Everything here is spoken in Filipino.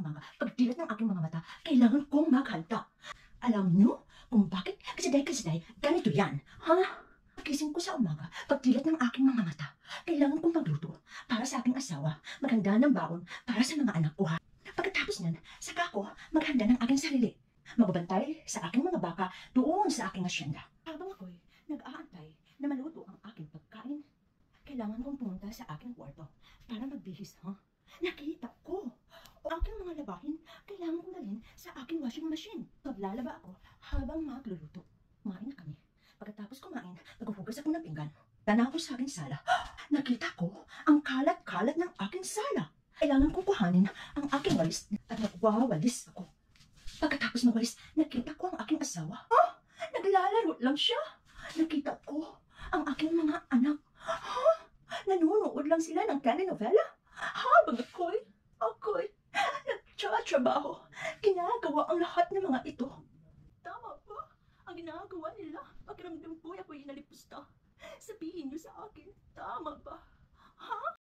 umaga, pagdilat ng aking mga mata, kailangan kong maghanda. Alam niyo kung bakit? Kasi dahil, ganito yan. Ha? Pagising ko sa umaga, pagdilat ng aking mga mata, kailangan kong magluto para sa aking asawa, maghanda ng baon para sa mga anak ko, ha? Pagkatapos niyan, saka ko maghanda ng aking sarili. Magbabantay sa aking mga baka doon sa aking asyenda. Habang ako'y nag-aantay na maluto ang aking pagkain, kailangan kong pumunta sa aking kwarto para magbihis, ha? Nakita ko ang aking mga labahin, kailangan kong dalhin sa aking washing machine. Maglalaba ako habang magluluto. Kumain na kami. Pagkatapos kumain, naghuhugas ako ng pinggan. Tanaw ko sa aking sala. Nakita ko ang kalat-kalat ng aking sala. Kailangan kong kuhanin ang aking walis at nagwawalis ako. Pagkatapos magwalis, nakita ko ang aking asawa. Naglalaro lang siya. Nakita ko ang aking mga anak. Nanonood lang sila ng telenovela. Habang ako'y nagtatrabaho, ginagawa ang lahat ng mga ito. Tama ba ang ginagawa nila? Pakiramdam ko'y ako'y nalipusta. Sabihin niyo sa akin, tama ba?